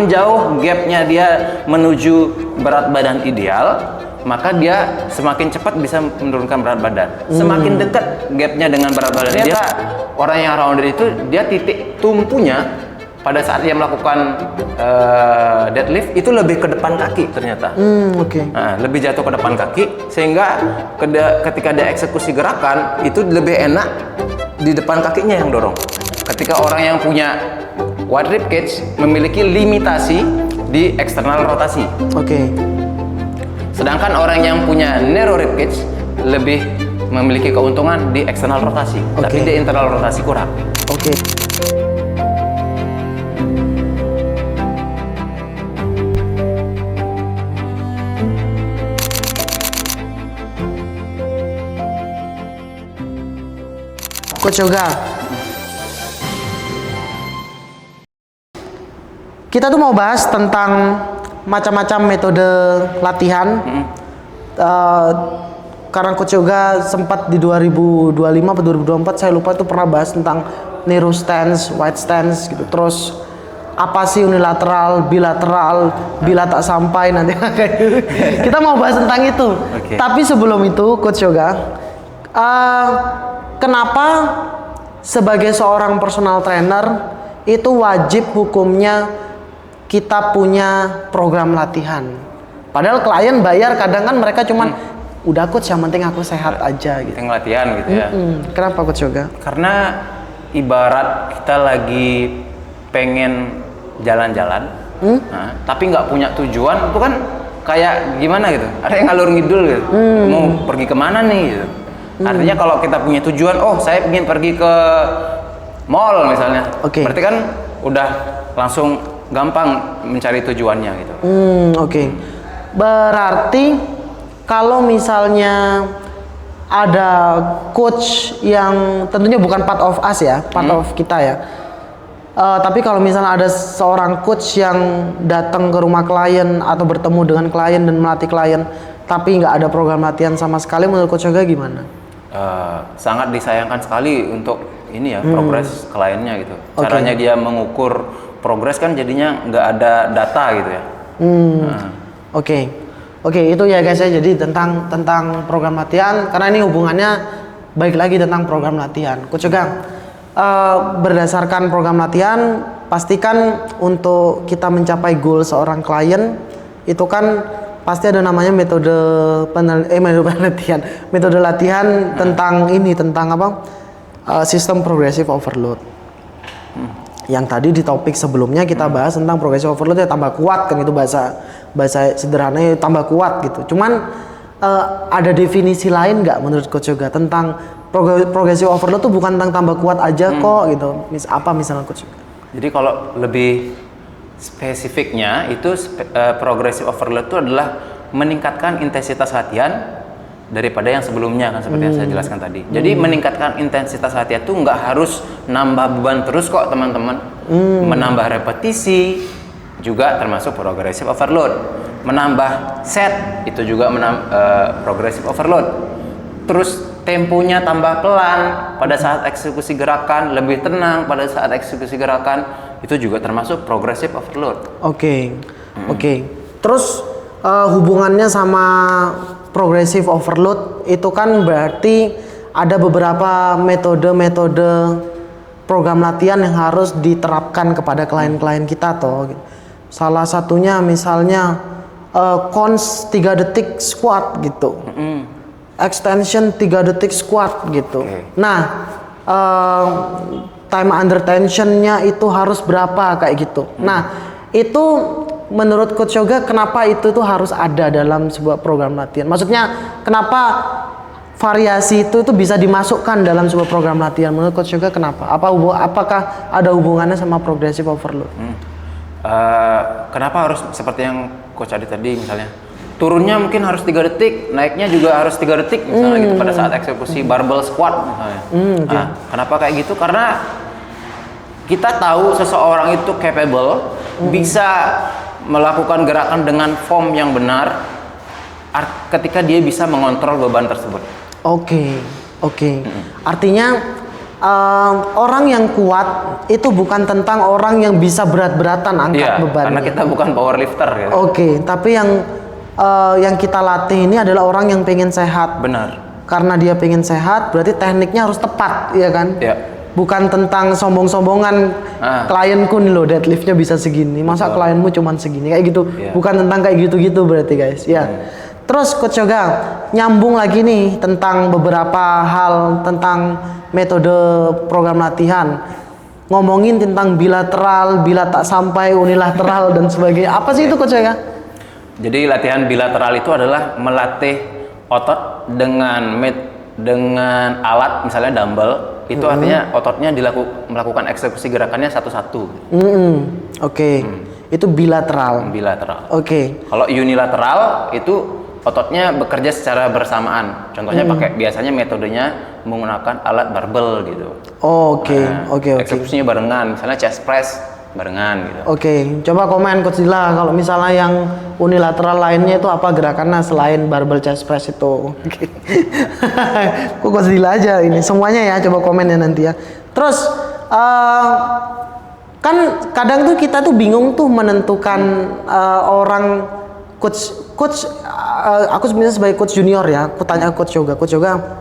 jauh gapnya dia menuju berat badan ideal, maka dia semakin cepat bisa menurunkan berat badan. Semakin dekat gapnya dengan berat badan dia, orang yang rounder itu dia titik tumpunya pada saat dia melakukan deadlift itu lebih ke depan kaki ternyata. Nah, lebih jatuh ke depan kaki sehingga ketika dia eksekusi gerakan itu lebih enak di depan kakinya yang dorong. Ketika orang yang punya wide rib cage memiliki limitasi di eksternal rotasi. Sedangkan orang yang punya narrow rib cage lebih memiliki keuntungan di eksternal rotasi, tapi di internal rotasi kurang. Coach Yoga, kita tuh mau bahas tentang macam-macam metode latihan. Karena Coach Yoga sempat di 2025 atau 2024, saya lupa, itu pernah bahas tentang narrow stance, wide stance gitu. Terus apa sih unilateral, bilateral, bila tak sampai nanti kayak gitu. Kita mau bahas tentang itu. Tapi sebelum itu, Coach Yoga, kenapa sebagai seorang personal trainer itu wajib hukumnya kita punya program latihan? Padahal klien bayar, kadang kan mereka cuman udah coach, yang penting aku sehat aja gitu. Penting latihan gitu ya. Kenapa Coach Yoga? Karena ibarat kita lagi pengen jalan-jalan, tapi nggak punya tujuan, itu kan kayak gimana gitu? Ada yang ngalur ngidul gitu. Mau pergi kemana nih gitu. Artinya kalau kita punya tujuan, oh saya ingin pergi ke mall misalnya, berarti kan udah langsung gampang mencari tujuannya gitu. Berarti kalau misalnya ada coach yang tentunya bukan part of us ya, part of kita ya. Tapi kalau misalnya ada seorang coach yang datang ke rumah klien atau bertemu dengan klien dan melatih klien, tapi nggak ada program latihan sama sekali, menurut Coach Yoga gimana? Sangat disayangkan sekali untuk ini ya, progres kliennya gitu. Caranya dia mengukur progres kan jadinya nggak ada data gitu ya. Itu ya guys ya, jadi tentang program latihan, karena ini hubungannya baik lagi tentang program latihan. Coach Yoga, berdasarkan program latihan, pastikan untuk kita mencapai goal seorang klien itu kan pasti ada namanya metode latihan tentang ini, tentang apa? Sistem progressive overload. Yang tadi di topik sebelumnya kita bahas tentang progressive overload ya, tambah kuat kan, itu bahasa sederhananya tambah kuat gitu. Cuman ada definisi lain nggak menurut Coach Yoga tentang progressive overload tuh bukan tentang tambah kuat aja kok gitu. Apa misalnya Coach Yoga? Jadi kalau lebih spesifiknya itu progressive overload itu adalah meningkatkan intensitas latihan daripada yang sebelumnya kan, seperti yang saya jelaskan tadi. Jadi meningkatkan intensitas latihan itu nggak harus nambah beban terus kok teman-teman. Menambah repetisi juga termasuk progressive overload. Menambah set itu juga progressive overload. Terus temponya tambah pelan pada saat eksekusi gerakan, lebih tenang pada saat eksekusi gerakan, itu juga termasuk progressive overload. Terus hubungannya sama progressive overload itu kan berarti ada beberapa metode program latihan yang harus diterapkan kepada klien-klien kita toh. Salah satunya misalnya cons 3 detik squat gitu. Extension 3 detik squat gitu. Nah, time under tensionnya itu harus berapa kayak gitu. Nah, itu menurut Coach Yoga kenapa itu tuh harus ada dalam sebuah program latihan? Maksudnya kenapa variasi itu tuh bisa dimasukkan dalam sebuah program latihan? Menurut Coach Yoga kenapa? Apakah ada hubungannya sama progressive overload? Kenapa harus seperti yang Coach Adi tadi misalnya? Turunnya mungkin harus 3 detik, naiknya juga harus 3 detik misalnya gitu pada saat eksekusi barbell squat misalnya. Kenapa kayak gitu? Karena kita tahu seseorang itu capable, bisa melakukan gerakan dengan form yang benar ketika dia bisa mengontrol beban tersebut. Oke. Artinya orang yang kuat itu bukan tentang orang yang bisa berat-beratan angkat Iya, bebannya. karena kita bukan powerlifter ya. Oke, tapi yang kita latih ini adalah orang yang pengen sehat. Benar. Karena dia pengen sehat, berarti tekniknya harus tepat, ya kan? Iya. Bukan tentang sombong-sombongan. Klienku nih loh deadliftnya bisa segini, masa klienmu cuman segini, kayak gitu. Iya. Bukan tentang kayak gitu-gitu berarti guys, ya. Terus Coach Yoga nyambung lagi nih tentang beberapa hal tentang metode program latihan. Ngomongin tentang bilateral, bila tak sampai, unilateral dan sebagainya. Apa sih itu Coach Yoga? Jadi latihan bilateral itu adalah melatih otot dengan dengan alat misalnya dumbbell. Itu artinya ototnya melakukan eksekusi gerakannya satu-satu. Oke. Itu bilateral. Bilateral. Oke. Kalau unilateral itu ototnya bekerja secara bersamaan. Contohnya biasanya metodenya menggunakan alat barbel gitu. Oke. Oke. Eksekusinya barengan, misalnya chest press barengan gitu. Oke, coba komen Coach Dila kalau misalnya yang unilateral lainnya itu apa gerakannya selain barbell chest press itu. Oke. Kok Coach Dila aja ini semuanya ya, coba komen ya nanti ya. Terus kan kadang tuh kita tuh bingung tuh menentukan orang coach aku sebenarnya sebagai coach junior ya, aku tanya Coach Yoga,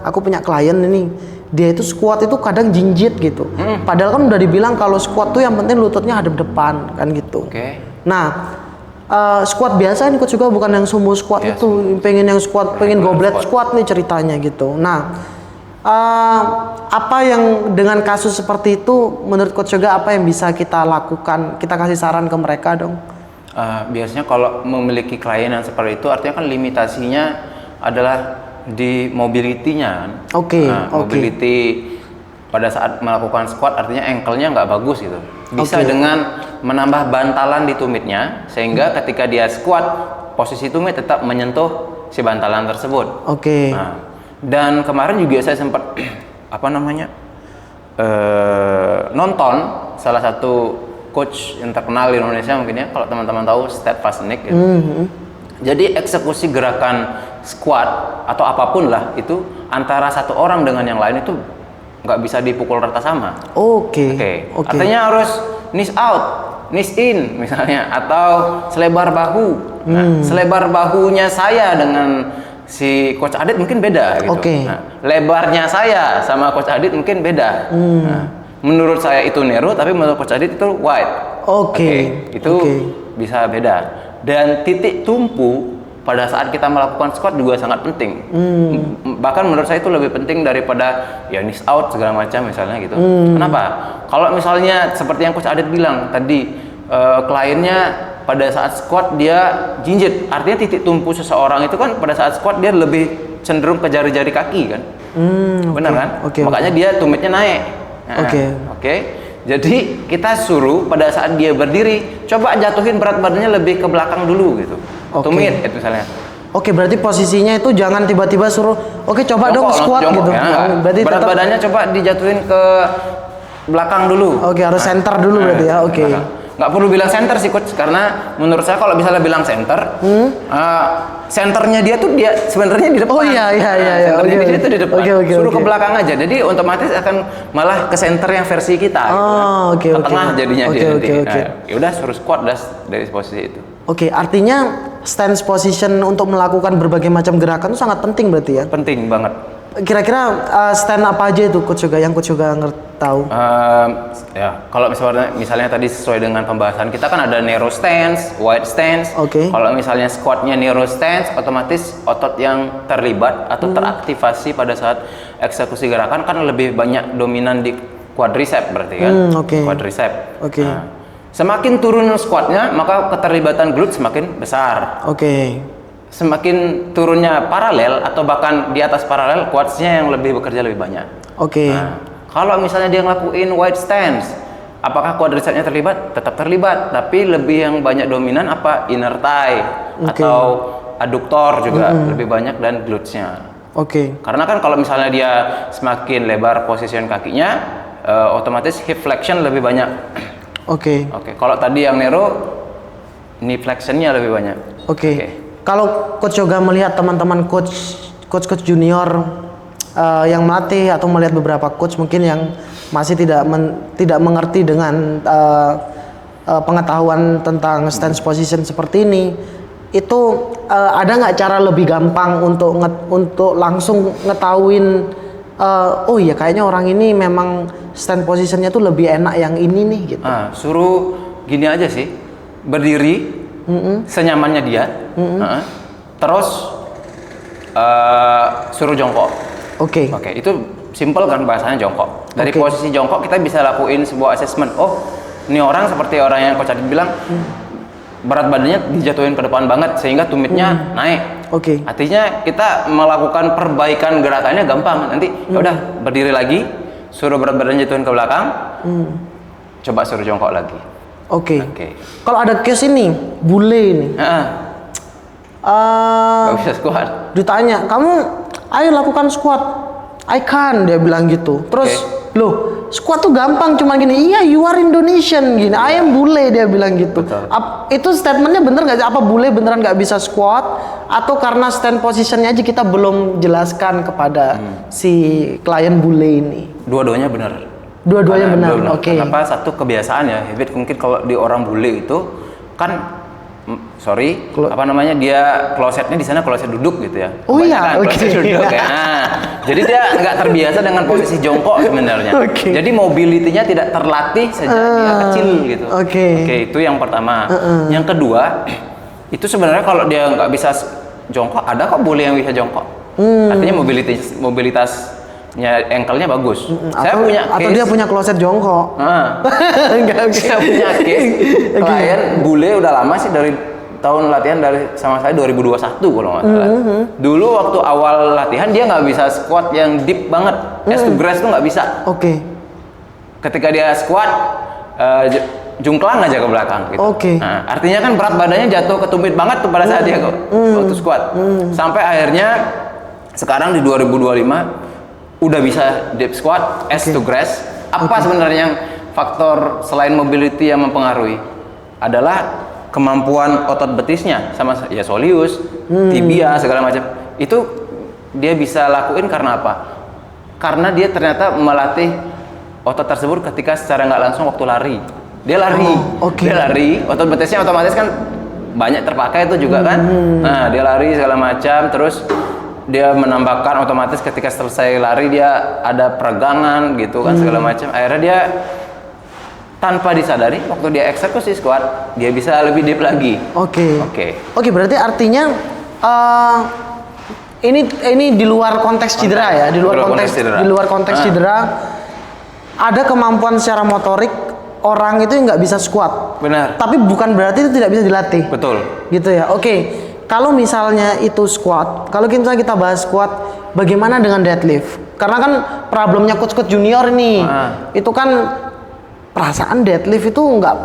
aku punya klien ini, dia itu squat itu kadang jinjit gitu. Padahal kan udah dibilang kalau squat tuh yang penting lututnya hadap depan kan gitu. Oke. Nah, squat biasa ini Coach Yoga bukan yang sumo squat Yes. itu, pengen yang squat, pengen goblet squat nih ceritanya gitu. Nah, apa yang dengan kasus seperti itu menurut Coach Yoga apa yang bisa kita lakukan? Kita kasih saran ke mereka dong. Biasanya kalau memiliki klien yang seperti itu artinya kan limitasinya adalah di mobility-nya. Oke. Mobility pada saat melakukan squat artinya ankle-nya nggak bagus gitu. Bisa dengan menambah bantalan di tumitnya sehingga ketika dia squat posisi tumit tetap menyentuh si bantalan tersebut. Oke. Nah, dan kemarin juga saya sempat nonton salah satu coach yang terkenal di Indonesia mungkin ya, kalau teman-teman tahu Steadfast Nick gitu. Jadi eksekusi gerakan squat atau apapun lah itu antara satu orang dengan yang lain itu nggak bisa dipukul rata sama. Oke. Artinya harus knees out, knees in misalnya, atau selebar bahu. Nah, selebar bahunya saya dengan si Coach Adit mungkin beda gitu. Nah, lebarnya saya sama Coach Adit mungkin beda. Nah, menurut saya itu narrow, tapi menurut Coach Adit itu wide. Itu bisa beda. Dan titik tumpu pada saat kita melakukan squat juga sangat penting. Bahkan menurut saya itu lebih penting daripada ya knees out segala macam misalnya gitu. Kenapa? Kalau misalnya seperti yang Coach Adit bilang tadi, kliennya pada saat squat dia jinjit, artinya titik tumpu seseorang itu kan pada saat squat dia lebih cenderung ke jari-jari kaki kan. Benar kan? Makanya dia tumitnya naik. Jadi kita suruh pada saat dia berdiri, coba jatuhin berat badannya lebih ke belakang dulu gitu. Tumit itu misalnya. Berarti posisinya itu jangan tiba-tiba suruh, coba dong squat gitu. Ya, berarti berat tetap, badannya coba dijatuhin ke belakang dulu. Harus center dulu berarti ya. Nggak perlu bilang center sih coach, karena menurut saya kalau misalnya bilang center, centernya dia tuh dia sebenarnya di depan. Centernya dia tuh di depan. Suruh ke belakang aja. Jadi otomatis akan malah ke center yang versi kita. Ke tengah jadinya dia. Ya udah suruh squat dari posisi itu. Artinya stance position untuk melakukan berbagai macam gerakan itu sangat penting berarti ya? Penting banget. Kira-kira stand apa aja itu Coach Yoga yang Coach Yoga tahu? Ya, kalau misalnya tadi sesuai dengan pembahasan kita kan ada narrow stance, wide stance. Kalau misalnya squatnya narrow stance, otomatis otot yang terlibat atau teraktivasi pada saat eksekusi gerakan kan lebih banyak dominan di quadricep berarti kan? Quadricep. Nah, semakin turun squatnya, maka keterlibatan glute semakin besar. Semakin turunnya paralel atau bahkan di atas paralel, quadsnya yang lebih bekerja lebih banyak. Nah, kalau misalnya dia ngelakuin wide stance, apakah quadricepsnya terlibat? Tetap terlibat, tapi lebih yang banyak dominan apa? Inner thigh atau adduktor juga lebih banyak dan glutesnya. Karena kan kalau misalnya dia semakin lebar position kakinya, otomatis hip flexion lebih banyak. Kalau tadi yang narrow, knee flexionnya lebih banyak. Kalau Coach Yoga melihat teman-teman coach junior yang melatih atau melihat beberapa coach mungkin yang masih tidak mengerti dengan pengetahuan tentang stance position seperti ini, itu ada nggak cara lebih gampang untuk langsung ngetahuin oh iya kayaknya orang ini memang stand positionnya tuh lebih enak yang ini nih gitu. Suruh gini aja sih, berdiri senyamannya dia, terus suruh jongkok. Oke. Itu simple kan bahasanya, jongkok. Dari Oke. posisi jongkok kita bisa lakuin sebuah assessment. Oh, ini orang seperti orang yang Coach Adit bilang, berat badannya dijatuhin ke depan banget sehingga tumitnya naik. Oke. Artinya kita melakukan perbaikan gerakannya gampang. Nanti ya udah berdiri lagi, suruh berat badan jatuhin ke belakang, coba suruh jongkok lagi. Oke. Oke. Kalau ada case ini, bule ini, Gak bisa squat. ditanya, kamu ayo lakukan squat. I can, dia bilang gitu. Terus, loh, squat tuh gampang, cuma gini. Iya, you are Indonesian, gini. I am bule, dia bilang gitu. Betul. Itu statementnya bener nggak sih? Apa bule beneran nggak bisa squat? Atau karena stand positionnya aja kita belum jelaskan kepada si klien bule ini? Dua-duanya benar. Dua-duanya benar. Oke. Kenapa? Satu kebiasaan ya, habit mungkin kalau di orang bule itu kan dia klosetnya di sana kloset duduk gitu ya. Oh iya, oke. Kloset duduk ya. Nah, jadi dia nggak terbiasa dengan posisi jongkok sebenarnya. Oke. Jadi mobility-nya tidak terlatih sejak dia kecil gitu. Oke. Itu yang pertama. Yang kedua, itu sebenarnya kalau dia nggak bisa jongkok, ada kok bule yang bisa jongkok. Artinya mobilitasnya ankle-nya bagus. Saya punya case, atau dia punya kloset jongkok. Enggak, saya punya case klien bule udah lama sih, dari tahun latihan dari sama saya 2021 kalau nggak salah. Dulu waktu awal latihan dia nggak bisa squat yang deep banget, S to grass tuh nggak bisa. Oke. Ketika dia squat jungklang aja ke belakang gitu. Oke. Nah, artinya kan berat badannya jatuh ke tumit banget tuh pada saat dia waktu squat. Sampai akhirnya sekarang di 2025 udah bisa deep squat, S to grass. Apa sebenarnya yang faktor selain mobility yang mempengaruhi? Adalah kemampuan otot betisnya, sama ya soleus, tibia segala macam. Itu dia bisa lakuin karena apa? Karena dia ternyata melatih otot tersebut ketika secara nggak langsung waktu lari. Dia lari, dia lari, otot betisnya otomatis kan banyak terpakai itu juga kan. Nah, dia lari segala macam, terus dia menambahkan otomatis ketika selesai lari dia ada peregangan gitu kan segala macam. Akhirnya dia tanpa disadari waktu dia eksekusi squat dia bisa lebih deep lagi. Oke, berarti artinya ini di luar konteks cedera ya, di luar konteks cedera ada kemampuan secara motorik orang itu nggak bisa squat. Benar. Tapi bukan berarti itu tidak bisa dilatih. Betul. Gitu ya. Oke. Kalau misalnya itu squat, kalau misalnya kita bahas squat, bagaimana dengan deadlift? Karena kan problemnya coach-coach junior nih, itu kan perasaan deadlift itu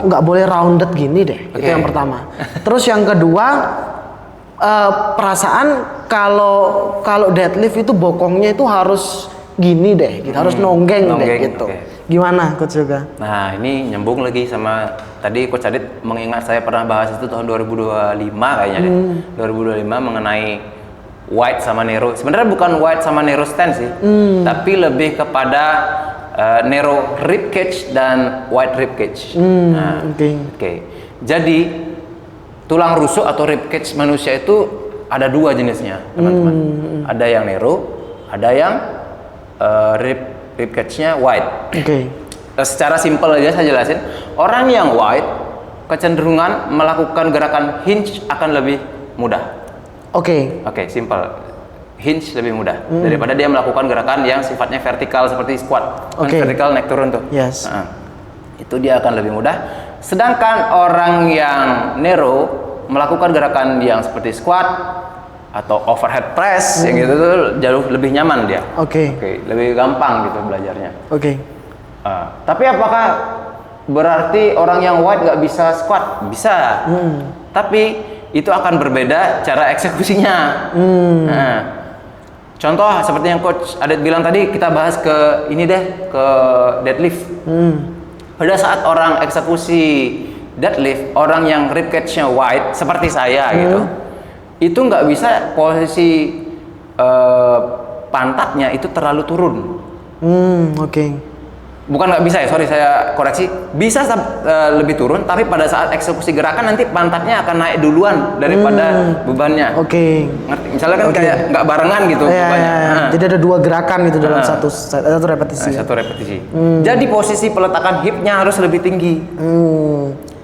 nggak boleh rounded gini deh. Itu yang pertama. Terus yang kedua, perasaan kalau deadlift itu bokongnya itu harus gini deh, gitu. Harus nonggeng deh gitu. Gimana Coach Yoga? Nah, ini nyambung lagi sama tadi Coach Adit mengingat saya pernah bahas itu tahun 2025 kayaknya deh. 2025 mengenai wide sama narrow. Sebenarnya bukan wide sama narrow stance sih, tapi lebih kepada narrow rib cage dan wide rib cage. Jadi tulang rusuk atau rib cage manusia itu ada dua jenisnya, teman-teman. Ada yang narrow, ada yang rib cage-nya wide. Secara simpel aja saya jelasin. Orang yang wide kecenderungan melakukan gerakan hinge akan lebih mudah. Simpel. Hinge lebih mudah daripada dia melakukan gerakan yang sifatnya vertikal seperti squat. Vertikal naik turun tuh. Yes. Itu dia akan lebih mudah. Sedangkan orang yang narrow melakukan gerakan yang seperti squat atau overhead press yang gitu tuh jauh lebih nyaman dia. Lebih gampang gitu belajarnya. Tapi apakah berarti orang yang wide nggak bisa squat? Bisa. Tapi itu akan berbeda cara eksekusinya. Contoh seperti yang Coach Adit bilang tadi, kita bahas ke ini deh, ke deadlift. Pada saat orang eksekusi deadlift, orang yang rib cage-nya wide seperti saya gitu, itu nggak bisa posisi pantatnya itu terlalu turun. Oke. Bukan nggak bisa ya, sorry saya koreksi, bisa lebih turun, tapi pada saat eksekusi gerakan nanti pantatnya akan naik duluan daripada bebannya. Oke. Ngerti? Misalnya kan kayak nggak barengan gitu bebannya. Nah. Jadi ada 2 gerakan gitu dalam satu repetisi. Satu repetisi. Jadi posisi peletakan hipnya harus lebih tinggi.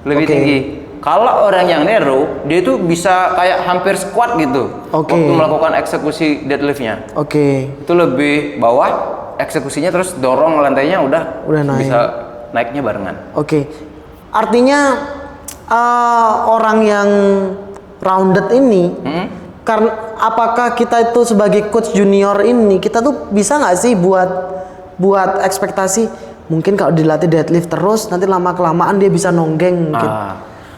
Lebih tinggi. Kalau orang yang narrow, dia itu bisa kayak hampir squat gitu. Waktu melakukan eksekusi deadliftnya. Itu lebih bawah, eksekusinya terus dorong lantainya udah naik. Bisa naiknya barengan. Artinya orang yang rounded ini, karena apakah kita itu sebagai coach junior ini, kita tuh bisa nggak sih buat ekspektasi mungkin kalau dilatih deadlift terus nanti lama kelamaan dia bisa nonggeng mungkin.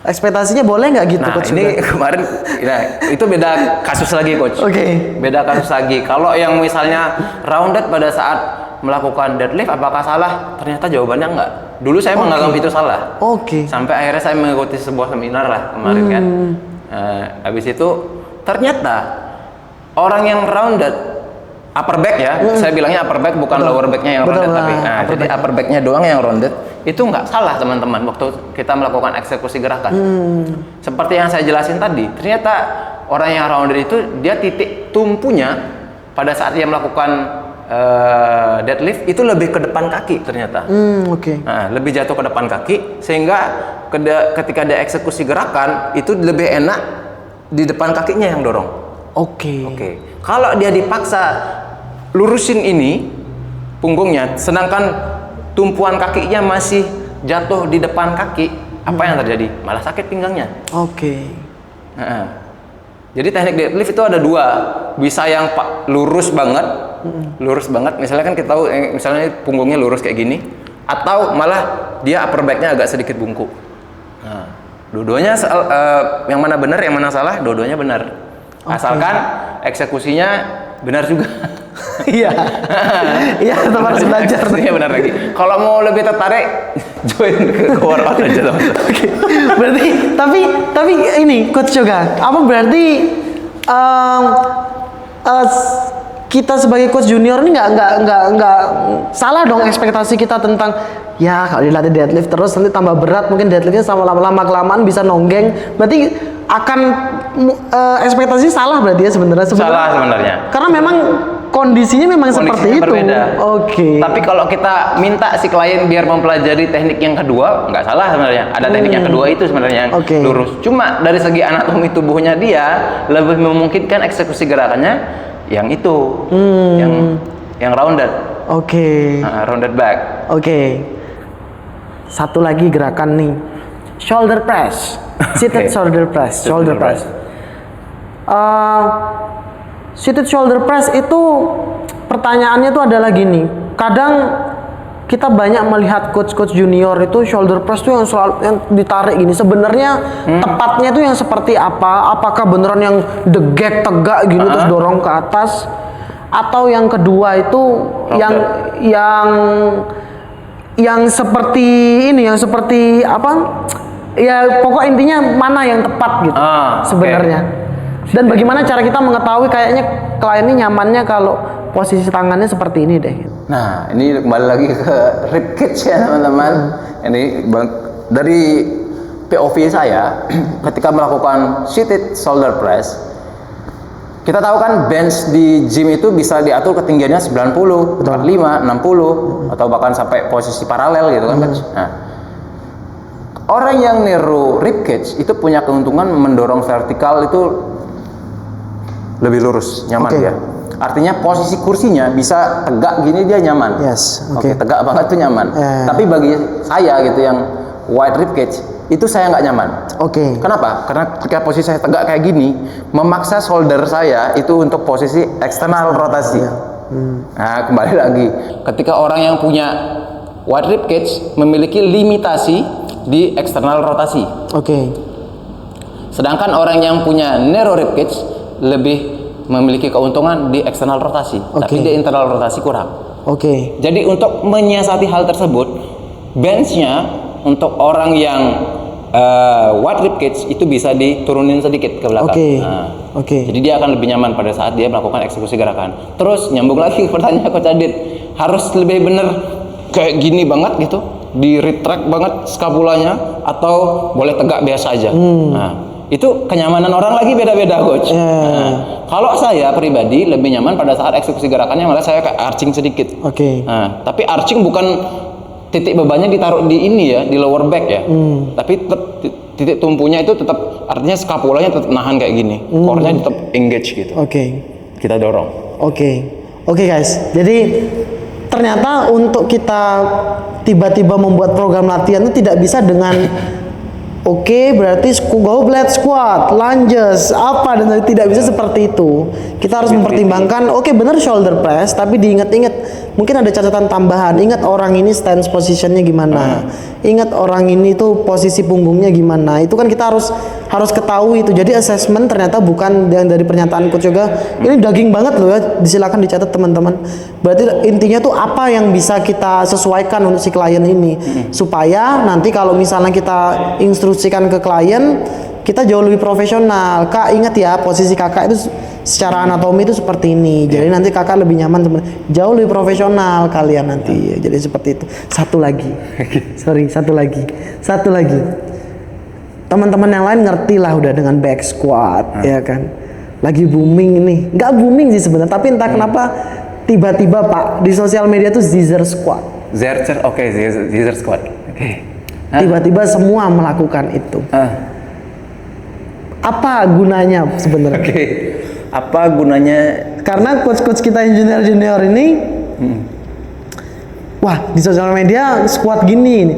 Ekspektasinya boleh nggak gitu, coach? Ini kemarin, itu beda kasus lagi, coach. Beda kasus lagi. Kalau yang misalnya rounded pada saat melakukan deadlift, apakah salah? Ternyata jawabannya enggak. Dulu saya menganggap itu salah. Sampai akhirnya saya mengikuti sebuah seminar lah kemarin kan. Habis itu ternyata orang yang rounded upper back ya, saya bilangnya upper back bukan lower backnya yang rounded tapi jadi upper backnya doang yang rounded itu nggak salah teman-teman waktu kita melakukan eksekusi gerakan. Seperti yang saya jelasin tadi, ternyata orang yang rounded itu dia titik tumpunya pada saat dia melakukan deadlift itu lebih ke depan kaki ternyata. Lebih jatuh ke depan kaki sehingga ketika dia eksekusi gerakan itu lebih enak di depan kakinya yang dorong. Kalau dia dipaksa lurusin ini punggungnya, sedangkan tumpuan kakinya masih jatuh di depan kaki, apa yang terjadi? Malah sakit pinggangnya. Jadi teknik deadlift itu ada 2, bisa yang lurus banget, misalnya kan kita tahu, misalnya punggungnya lurus kayak gini, atau malah dia upper backnya agak sedikit bungkuk. Dua-duanya yang mana benar, yang mana salah, dua-duanya benar. Asalkan eksekusinya benar juga. Iya, teman harus belajar. Iya benar lagi. Kalau mau lebih tertarik, join ke workout aja teman. Berarti, tapi ini coach juga, apa berarti kita sebagai coach junior ini nggak salah dong ekspektasi kita tentang ya kalau dilatih deadlift terus nanti tambah berat, mungkin deadliftnya sama lama kelamaan bisa nonggeng, berarti akan ekspektasi salah berarti ya sebenarnya. Salah sebenarnya. Karena memang kondisinya seperti itu. Berbeda. Tapi kalau kita minta si klien biar mempelajari teknik yang kedua, nggak salah sebenarnya. Ada teknik yang kedua itu sebenarnya yang lurus. Cuma dari segi anatomi tubuhnya dia lebih memungkinkan eksekusi gerakannya yang itu, yang rounded. Rounded back. Satu lagi gerakan nih, shoulder press, seated shoulder press, seated shoulder press itu pertanyaannya tuh adalah gini, kadang kita banyak melihat coach junior itu shoulder press tuh yang selalu yang ditarik gini, sebenarnya tepatnya tuh yang seperti apa? Apakah beneran yang degek tegak gini terus dorong ke atas, atau yang kedua itu yang seperti ini, yang seperti apa? Ya pokok intinya mana yang tepat gitu sebenarnya. Dan bagaimana cara kita mengetahui kayaknya klien ini nyamannya kalau posisi tangannya seperti ini deh. Nah, ini kembali lagi ke rib cage ya teman-teman. Ini dari POV saya ketika melakukan seated shoulder press, kita tahu kan bench di gym itu bisa diatur ketinggiannya 90, 45, 60 atau bahkan sampai posisi paralel gitu kan. Nah, orang yang narrow rib cage itu punya keuntungan mendorong vertikal itu lebih lurus, nyaman dia. Artinya posisi kursinya bisa tegak gini dia nyaman. Tegak banget tuh nyaman. Tapi bagi saya gitu yang wide rib cage itu saya nggak nyaman. Kenapa? Karena ketika posisi saya tegak kayak gini, memaksa shoulder saya itu untuk posisi eksternal rotasi. Nah, kembali lagi, ketika orang yang punya wide rib cage memiliki limitasi di eksternal rotasi. Sedangkan orang yang punya narrow rib cage lebih memiliki keuntungan di eksternal rotasi, tapi di internal rotasi kurang. Jadi untuk menyiasati hal tersebut, benchnya untuk orang yang wide rib cage itu bisa diturunin sedikit ke belakang. Oke. Nah, Oke. Jadi dia akan lebih nyaman pada saat dia melakukan eksekusi gerakan. Terus nyambung lagi ke pertanyaan Coach Adit, harus lebih bener kayak gini banget gitu, di retract banget skapulanya, atau boleh tegak biasa aja. Nah, itu kenyamanan orang lagi beda-beda, Coach. Nah, kalau saya pribadi lebih nyaman pada saat eksekusi gerakannya malah saya kayak arching sedikit. Oke. Nah, tapi arching bukan titik bebannya ditaruh di ini ya, di lower back ya. Tapi tetap titik tumpunya itu tetap, artinya skapulanya tetap nahan kayak gini. Core-nya tetap engage gitu. Oke. Kita dorong. Oke guys. Jadi ternyata untuk kita tiba-tiba membuat program latihan itu tidak bisa dengan berarti goblet squat, lunges, apa dan lain, tidak bisa seperti itu. Kita harus mempertimbangkan, benar shoulder press, tapi diingat-ingat mungkin ada catatan tambahan. Ingat orang ini stance positionnya gimana, ingat orang ini tuh posisi punggungnya gimana. Itu kan kita harus ketahui itu. Jadi assessment ternyata bukan yang dari pernyataan coach yoga. Ini daging banget loh ya. Silakan dicatat teman-teman. Berarti intinya tuh apa yang bisa kita sesuaikan untuk si klien ini, supaya nanti kalau misalnya kita instruksikan ke klien, kita jauh lebih profesional. Kak, ingat ya, posisi kakak itu secara anatomi itu seperti ini. Jadi nanti kakak lebih nyaman, jauh lebih profesional kalian nanti. Jadi seperti itu. Satu lagi. Teman-teman yang lain ngerti lah udah dengan back squat, ya kan. Lagi booming ini. Nggak booming sih sebenarnya, tapi entah kenapa tiba-tiba Pak di sosial media tuh Zizzer squat. Zizzer squat. Tiba-tiba semua melakukan itu. Apa gunanya sebenarnya? Apa gunanya? Karena coach-coach kita yang junior ini, wah di sosial media squat gini,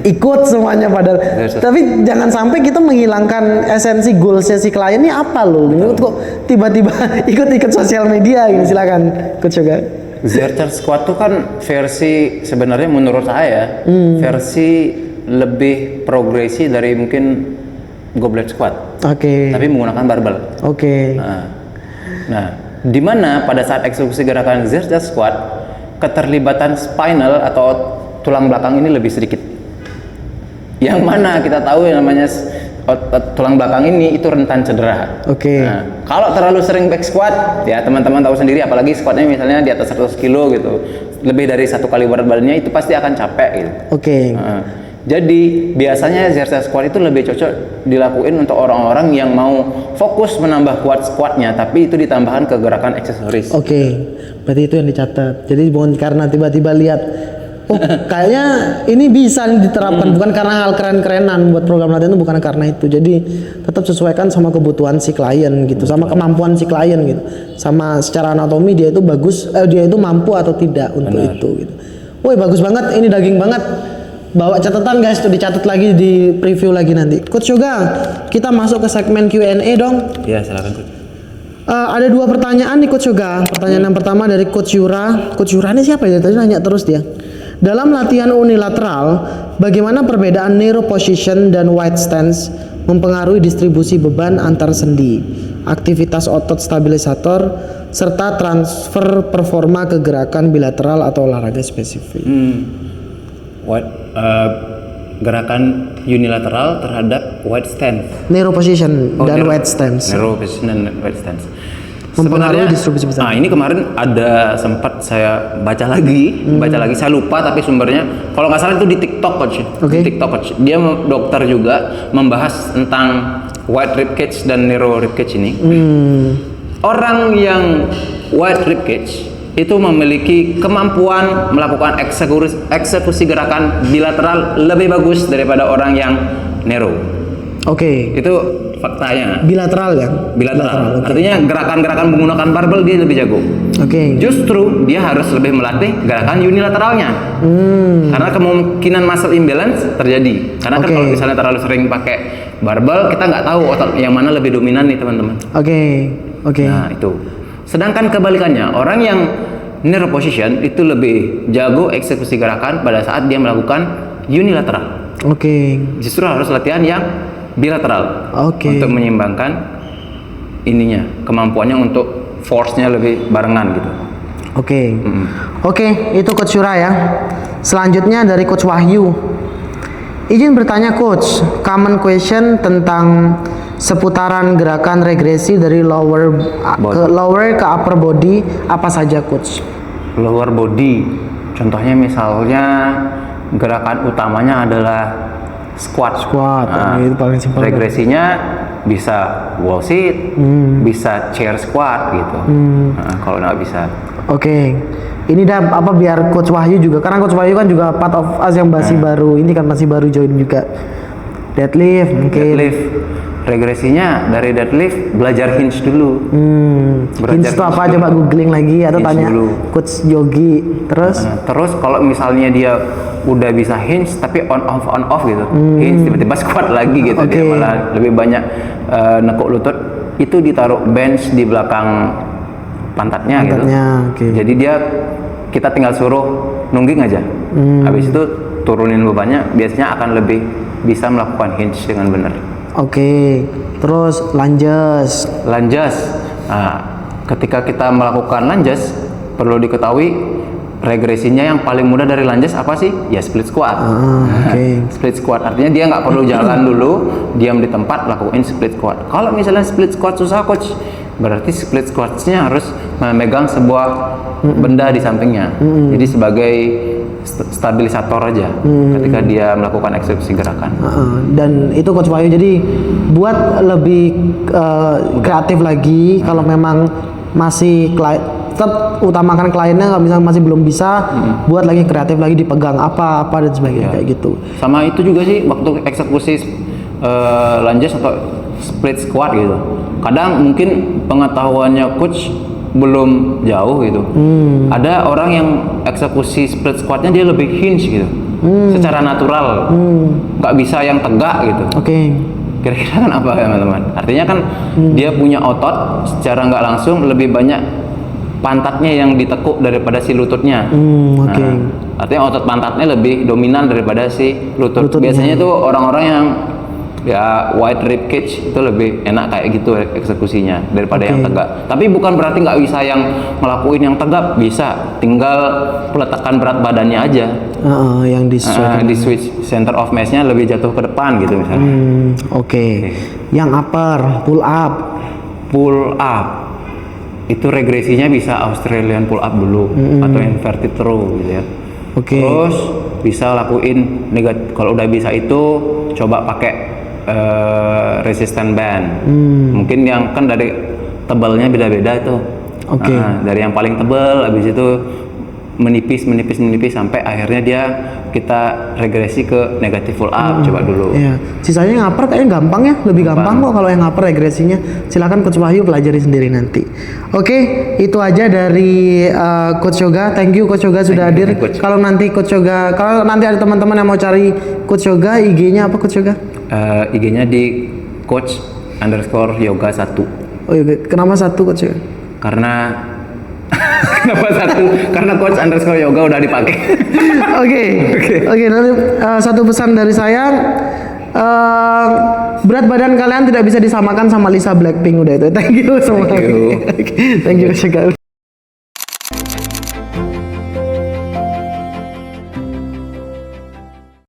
ikut semuanya padahal. Tapi jangan sampai kita menghilangkan esensi goalsnya si klien ini apa loh? Kok tiba-tiba ikut-ikut sosial media ini? Silakan coach juga. Zizzer squat tuh kan versi sebenarnya menurut saya versi lebih progresi dari mungkin goblet squat. Tapi menggunakan barbel. Nah, di mana pada saat eksekusi gerakan Zizzer squat keterlibatan spinal atau tulang belakang ini lebih sedikit. Yang mana kita tahu yang namanya tulang belakang ini itu rentan cedera. Nah, kalau terlalu sering back squat, ya teman-teman tahu sendiri, apalagi squatnya misalnya di atas 100 kilo gitu, lebih dari 1 kali berat badannya, itu pasti akan capek gitu. Nah, jadi biasanya Zizzer squat itu lebih cocok dilakuin untuk orang-orang yang mau fokus menambah kuat squatnya, tapi itu ditambahkan ke gerakan aksesoris. Berarti itu yang dicatat. Jadi bukan karena tiba-tiba lihat, kayaknya ini bisa diterapkan, bukan karena hal keren-kerenan buat program latihan itu, bukan karena itu. Jadi tetap sesuaikan sama kebutuhan si klien gitu, sama kemampuan si klien gitu, sama secara anatomi dia itu bagus, dia itu mampu atau tidak untuk itu gitu. Woi bagus banget, ini daging banget. Bawa catatan guys, tuh dicatat lagi, di preview lagi nanti. Coach Yoga, kita masuk ke segmen Q&A dong. Iya, silakan Coach. Ada 2 pertanyaan nih Coach Yoga. Pertanyaan yang pertama dari Coach Yura. Coach Yura ini siapa ya? Tadi nanya terus dia. Dalam latihan unilateral, bagaimana perbedaan narrow position dan wide stance mempengaruhi distribusi beban antar sendi, aktivitas otot stabilisator, serta transfer performa ke gerakan bilateral atau olahraga spesifik? Gerakan unilateral terhadap wide stance, narrow position dan wide stance. Narrow position dan wide stance. Mempengaruhi distribusi besar. Nah, ini kemarin ada sempat saya baca lagi, saya lupa tapi sumbernya kalau nggak salah itu di TikTok Coach. Di TikTok Coach. Dia dokter juga membahas tentang wide rib cage dan narrow rib cage ini. Orang yang wide rib cage itu memiliki kemampuan melakukan eksekusi gerakan bilateral lebih bagus daripada orang yang narrow. Itu faktanya. Bilateral ya? Bilateral. Artinya gerakan-gerakan menggunakan barbel dia lebih jago. Justru dia harus lebih melatih gerakan unilateralnya. Karena kemungkinan muscle imbalance terjadi. Karena kan kalau misalnya terlalu sering pakai barbel, kita nggak tahu otot yang mana lebih dominan nih teman-teman. Nah itu. Sedangkan kebalikannya, orang yang narrow position itu lebih jago eksekusi gerakan pada saat dia melakukan unilateral. Justru harus latihan yang bilateral untuk menyeimbangkan ininya, kemampuannya untuk force-nya lebih barengan gitu. Itu Coach Yura ya. Selanjutnya dari Coach Wahyu. Izin bertanya coach, common question tentang seputaran gerakan regresi dari lower ke upper body apa saja coach? Lower body, contohnya misalnya gerakan utamanya adalah squat. Itu paling simpel. Regresinya bisa wall sit, bisa chair squat gitu. Kalau nggak bisa. Oke. Ini dah apa biar coach Wahyu juga, karena coach Wahyu kan juga part of us yang masih baru, ini kan masih baru join juga. Deadlift mungkin. Deadlift. Regresinya dari deadlift belajar hinge dulu. Hinge itu apa? Coba googling lagi atau Hinge tanya dulu. coach Yogi. Terus Terus kalau misalnya dia udah bisa hinge tapi on off gitu, hinge tiba-tiba squat lagi gitu, dia malah lebih banyak nekuk lutut, itu ditaruh bench di belakang pantatnya gitu. Jadi kita tinggal suruh nungging aja. Habis itu turunin bebannya, biasanya akan lebih bisa melakukan hinge dengan benar. Terus lunges. Nah, ketika kita melakukan lunges, perlu diketahui regresinya yang paling mudah dari lunges apa sih? Ya split squat. Split squat artinya dia nggak perlu jalan dulu, diam di tempat lakuin split squat. Kalau misalnya split squat susah coach, berarti split squatnya harus memegang sebuah benda di sampingnya. Jadi sebagai stabilisator aja ketika dia melakukan eksekusi gerakan. Dan itu coach Wahyu, jadi buat lebih kreatif lagi kalau memang masih tetap utamakan kliennya, kalau misalnya masih belum bisa, buat lagi kreatif lagi, dipegang apa dan sebagainya kayak gitu. Sama itu juga sih waktu eksekusi lunges atau split squat gitu. Kadang mungkin pengetahuannya coach belum jauh gitu. Ada orang yang eksekusi split squatnya dia lebih hinge gitu, secara natural, nggak bisa yang tegak gitu. Kira-kira kan apa teman-teman? Artinya kan dia punya otot, secara nggak langsung lebih banyak pantatnya yang ditekuk daripada si lututnya. Artinya otot pantatnya lebih dominan daripada si lututnya. Biasanya tuh orang-orang yang ya wide rib cage itu lebih enak kayak gitu eksekusinya daripada yang tegak. Tapi bukan berarti nggak bisa yang ngelakuin yang tegak, bisa, tinggal peletakan berat badannya aja. Yang disesuaikan. Di switch center of mass-nya lebih jatuh ke depan gitu misalnya. Yang upper, pull up itu regresinya bisa Australian pull up dulu atau inverted row gitu ya. Terus bisa lakuin kalau udah bisa itu coba pakai resistant band. Mungkin yang kan dari tebalnya beda-beda itu. Dari yang paling tebal, habis itu menipis sampai akhirnya kita regresi ke negatif pull up. Coba dulu. Sisanya yang upper kayaknya gampang ya, lebih gampang kok kalau yang upper regresinya. Silakan coach Wahyu pelajari sendiri nanti. Itu aja dari coach Yoga. Thank you coach Yoga sudah hadir. Kalau nanti ada teman-teman yang mau cari coach Yoga, IG-nya apa coach Yoga? IG-nya di coach_yoga 1. Kenapa 1 coach Yoga? Karena kenapa 1? Karena coach_yoga udah dipakai. Nanti satu pesan dari saya, berat badan kalian tidak bisa disamakan sama Lisa Blackpink, udah itu. Thank you semua. Thank you coach Yoga.